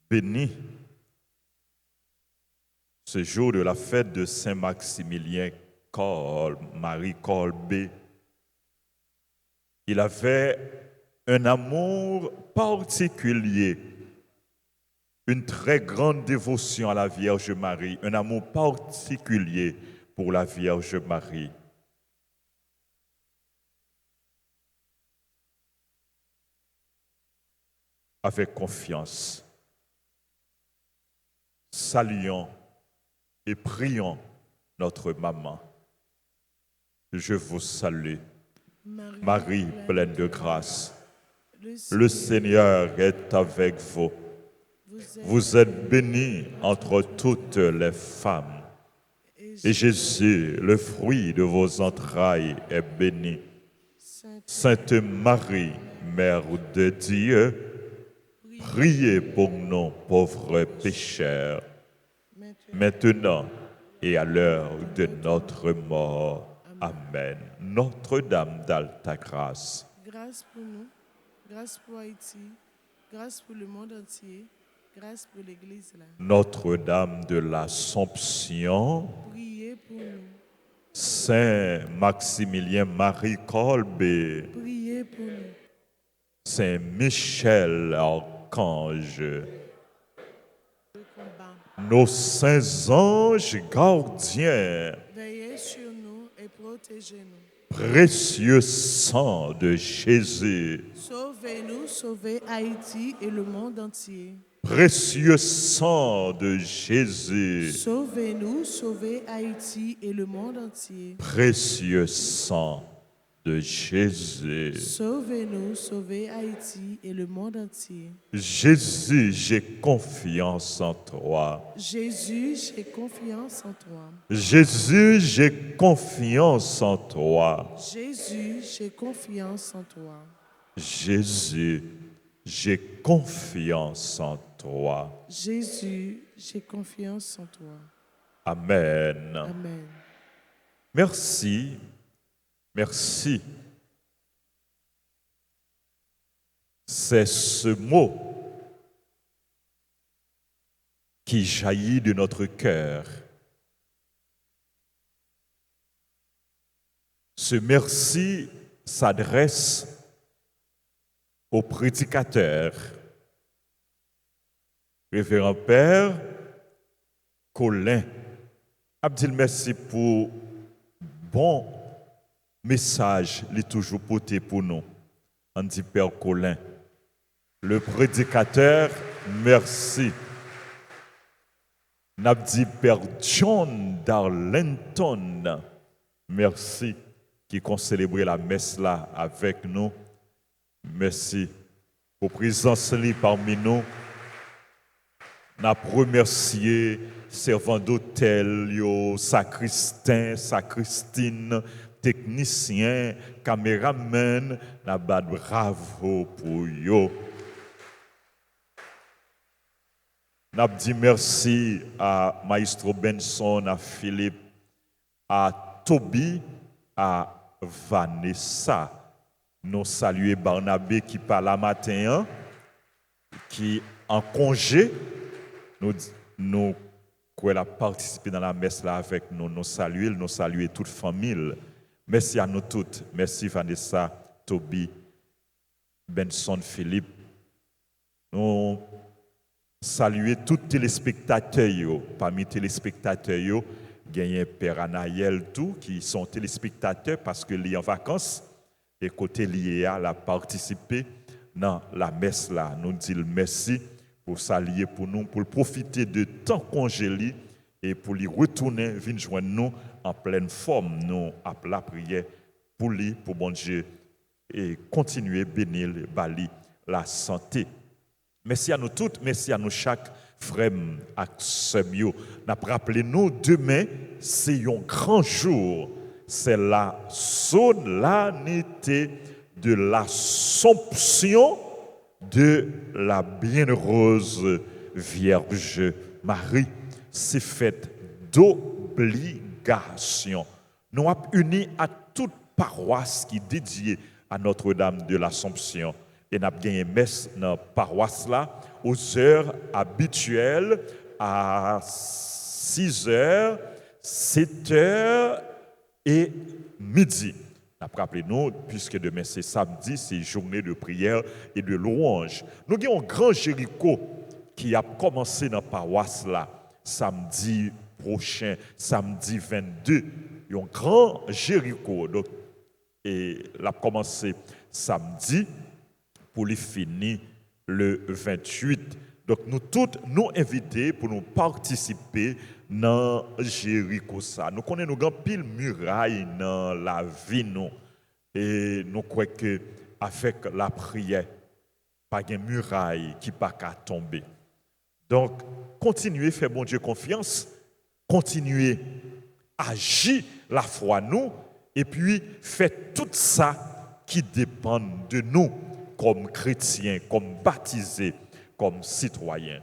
béni, ce jour de la fête de Saint-Maximilien Marie Kolbe. Il avait un amour particulier, une très grande dévotion à la Vierge Marie, un amour particulier pour la Vierge Marie. Avec confiance, saluons et prions notre maman. Je vous salue, Marie pleine de grâce. Le Seigneur est avec vous. Vous êtes bénie entre toutes les femmes. Et Jésus, le fruit de vos entrailles, est béni. Sainte Marie, Mère de Dieu, priez pour nous pauvres pécheurs, maintenant et à l'heure de notre mort. Amen. Notre-Dame d'Alta Grâce. Grâce pour nous, grâce pour Haïti, grâce pour le monde entier, grâce pour l'Église là. Notre-Dame de l'Assomption. Priez pour nous. Saint Maximilien Marie Kolbe. Priez pour nous. Saint Michel Archange. Nos saints anges gardiens. Veillez sur nous et protégez-nous. Précieux sang de Jésus. Sauvez-nous, sauvez Haïti et le monde entier. Précieux sang de Jésus. Sauvez-nous, sauvez Haïti et le monde entier. Précieux sang de Jésus. Sauvez-nous, sauvez Haïti et le monde entier. Jésus, j'ai confiance en toi. Jésus, j'ai confiance en toi. Jésus, j'ai confiance en toi. Jésus, j'ai confiance en toi. Jésus, j'ai confiance en toi. Jésus, j'ai confiance en toi. Amen. Amen. Merci. Merci. C'est ce mot qui jaillit de notre cœur. Ce merci s'adresse au prédicateur, révérend Père Colin. Abdil, merci pour bon message, il est toujours porté pour nous. On dit Père Colin. Le prédicateur, merci. N'a dit Père John Darlington, merci, qui a célébré la messe là avec nous. Merci pour présence parmi nous. N'a remercié servant d'hôtel, sacristain, sacristine, technicien, caméraman, n'a pas bravo pour yo. N'a dit merci à Maestro Benson, à Philippe, à Toby, à Vanessa. Nous saluons Barnabé qui parle la matin, qui en congé, nous qui a participé dans la messe là avec nous, nous saluons toute famille. Merci à nous toutes. Merci Vanessa, Toby, Benson, Philippe. Nous saluons tous les téléspectateurs. Parmi les téléspectateurs, il y a Père Anaël tout qui sont téléspectateurs parce que les en vacances. Et côté lié à la participer dans la messe là, nous disons merci pour s'allier pour nous, pour profiter de temps congé et pour lui retourner, venir joindre nous en pleine forme, nous appelons la prière pour lui, pour bon Dieu, et continuer à bénir Bali, la santé. Merci à nous toutes, merci à nous chaque frère et sœur. Nous rappelons demain, c'est un grand jour. C'est la solennité de l'Assomption de la bienheureuse Vierge Marie. C'est fait d'obligation. Nous sommes unis à toute paroisse qui est dédiée à Notre-Dame de l'Assomption. Et nous avons gagné messe dans la paroisse là aux heures habituelles à 6h, 7h et midi. Rappelez-nous, puisque demain c'est samedi, c'est journée de prière et de louange. Nous avons un grand Jéricho qui a commencé dans la paroisse là, samedi prochain, samedi 22. Il y a un grand Jéricho. Donc, et l'a commencé samedi pour les finir le 28. Donc nous tous nous invités pour nous participer dans Jéricho ça. Nous connaissons nos pile muraille dans la vie nous et nous croyons que avec la prière pas de muraille qui pas qu'à tomber. Donc continuez faire bon Dieu confiance, continuez agir la foi nous et puis faites tout ça qui dépend de nous comme chrétiens, comme baptisés, comme citoyens.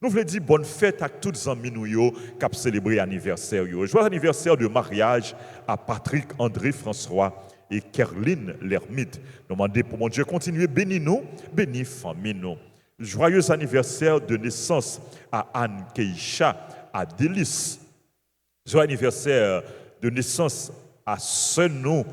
Nous voulons dire bonne fête à tous les amis qui ont célébré l'anniversaire. Joyeux anniversaire de mariage à Patrick, André, François et Kerline l'ermite. Nous demandons pour mon Dieu continuer bénis nous, bénis famille nous. Joyeux anniversaire de naissance à Anne Keisha, à Délice. Joyeux anniversaire de naissance à Senou,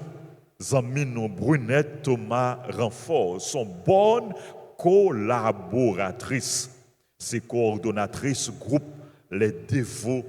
Zamino Brunette Thomas Renfort, sont bonnes collaboratrices. Ces coordonnatrices groupe les dévots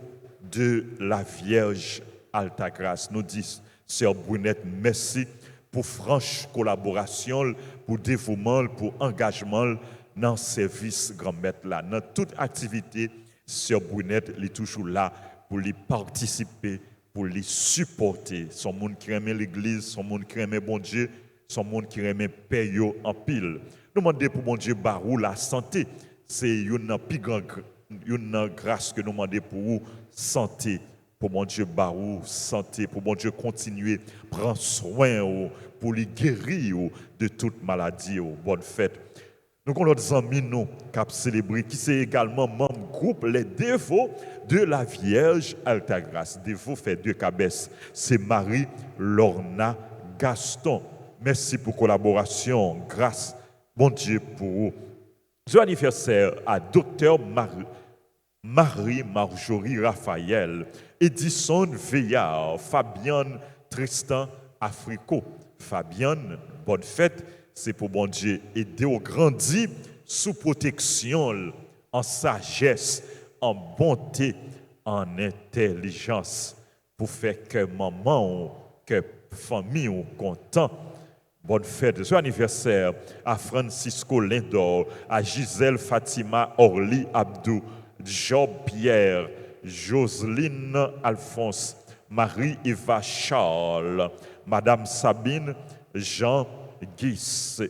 de la Vierge Altagrace. Nous disons, Sœur Brunette, merci pour franche collaboration, pour dévouement, pour engagement dans le service grand-maître là. Dans toute activité, Sœur Brunette est toujours là pour les participer, pour les supporter. Son monde qui aime l'église, son monde qui aime bon Dieu, son monde qui aime payer en pile. Nous demandons pour bon Dieu barou la santé. C'est une plus grande grâce que nous demandons pour vous, santé. Pour mon Dieu barou, santé. Pour mon Dieu continuer, prendre soin, pour les guérir de toute maladie. Bonne fête. Nous avons d'autres amis nous qui ont célébré, qui sont également membre groupe les dévots de la Vierge Altagrace. Dévots fait deux cabesses. C'est Marie Lorna Gaston. Merci pour la collaboration. Grâce, bon Dieu, pour vous. Joyeux anniversaire à Dr Marie-Marjorie Raphaël, Edison Veillard, Fabienne Tristan Africo. Fabienne, bonne fête. C'est pour bon Dieu aider au grandir sous protection, en sagesse, en bonté, en intelligence, pour faire que maman, que famille ou content. Bonne fête. Joyeux anniversaire à Francisco Lindor, à Gisèle Fatima Orly Abdou, Job Pierre, Joseline Alphonse, Marie-Eva Charles, Madame Sabine Jean Guis,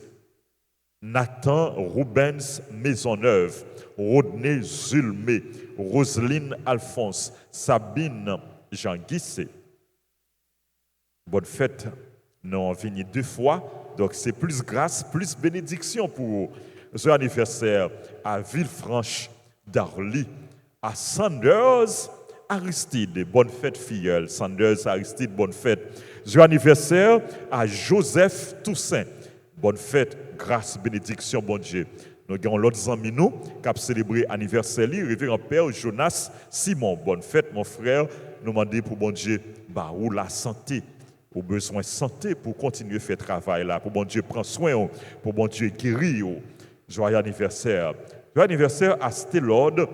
Nathan Rubens Maisonneuve, Rodney Zulmé, Roselyne Alphonse, Sabine Jean Guissé. Bonne fête. Nous avons venu 2 fois, donc c'est plus grâce, plus bénédiction pour vous. Joyeux anniversaire à Villefranche d'Arly, à Sanders Aristide, bonne fête filleule. Sanders Aristide, bonne fête. Joyeux anniversaire à Joseph Toussaint, bonne fête, grâce, bénédiction, bon Dieu. Nous avons l'autre ami nous qui a célébré l'anniversaire, révérend Père Jonas Simon, bonne fête mon frère. Nous demandons pour bon Dieu, où la santé. Pour besoin de santé, pour continuer à faire travail là, pour bon Dieu prendre soin, pour bon Dieu guérir. Joyeux anniversaire. Joyeux anniversaire à Stélode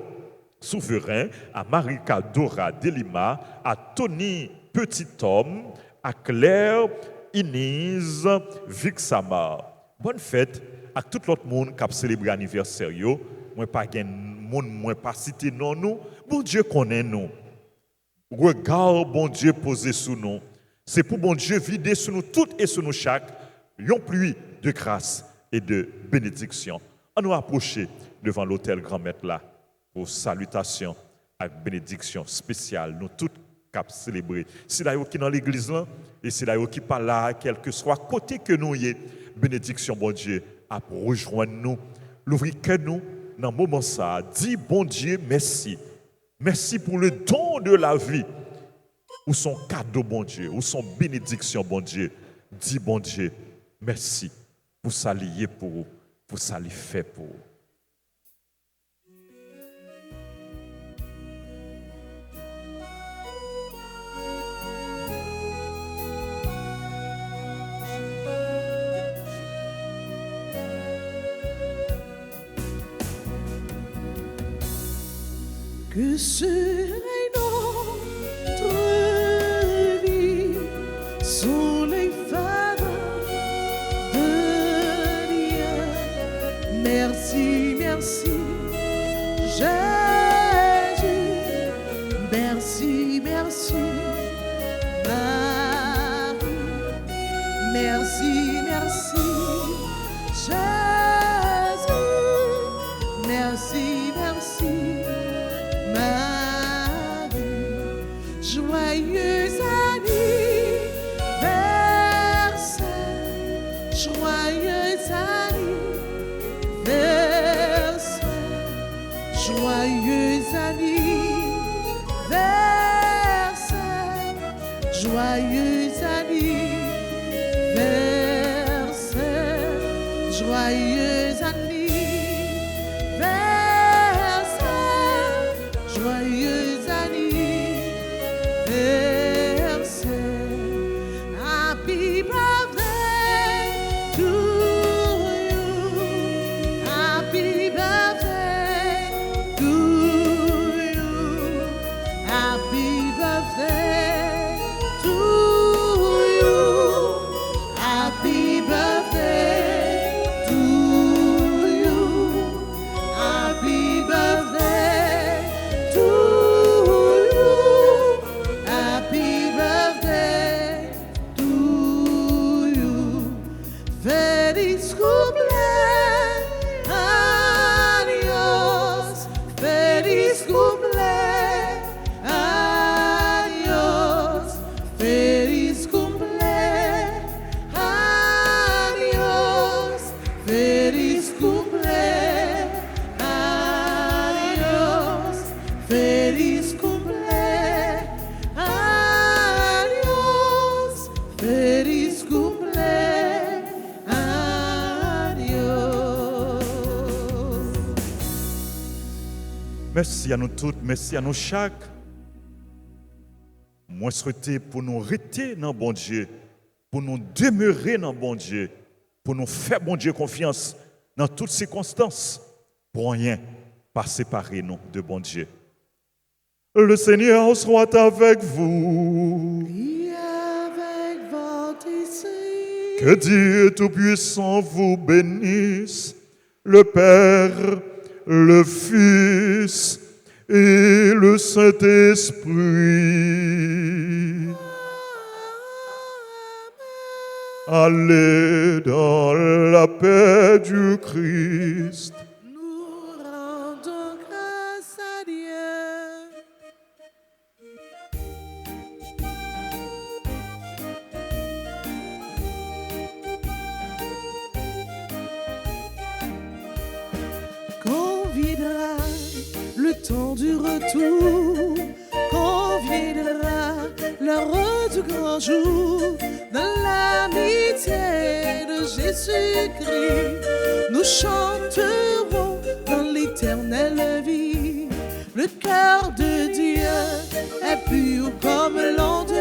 Souverain, à Marika Dora Delima, à Tony Petit-Homme, à Claire Inise Vixama. Bonne fête à tout l'autre monde qui a célébré l'anniversaire. Moi pas gen monde moi pas cité non nous. Bon Dieu connaît nous. Regard bon Dieu posé sous nous. C'est pour bon Dieu vider sur nous toutes et sur nous chaque une pluie de grâce et de bénédiction. On nous approcher devant l'autel grand-maître là pour salutation avec bénédiction spéciale. Nous toutes cap célébrer. C'est là qui dans l'église là et c'est là qui pas là, quel que soit côté que nous y est, bénédiction bon Dieu à rejoindre nous, l'ouvrir que nous dans le moment ça. Dis bon Dieu merci. Merci pour le don de la vie. Ou son cadeau bon Dieu, ou son bénédiction bon Dieu. Dis bon Dieu merci pour ça lié pour ça li fait pour. Que serait notre vie sous les faveurs de Dieu? Merci, merci, Jésus. Merci, merci, Marie. Merci, merci, Jésus. Merci, merci. Marie, joyeux anniversaire, joyeux anniversaire, joyeux anniversaire, joyeux anniversaire, joyeux anniversaire. Joyeux anniversaire, happy birthday to you, happy birthday to you, happy birthday to you, happy birthday to you, happy birthday. Happy birthday to you. Feliz cumpleaños, feliz cumpleaños, feliz cumpleaños, feliz cumpleaños, feliz cumpleaños, feliz cumpleaños. Merci à nous toutes, merci à nous chaque. Moi souhaité pour nous rester dans bon Dieu, pour nous demeurer dans bon Dieu, pour nous faire bon Dieu confiance dans toutes circonstances, pour rien pas séparer nous de bon Dieu. Le Seigneur soit avec vous. Et avec votre esprit. Que Dieu Tout-Puissant vous bénisse, le Père, le Fils et le Saint-Esprit. Allez dans la paix du Christ. Nous rendons grâce à Dieu. Quand viendra le temps du retour, quand viendra l'heure du grand jour, dans l'amitié de Jésus-Christ, nous chanterons dans l'éternelle vie. Le cœur de Dieu est pur comme l'eau de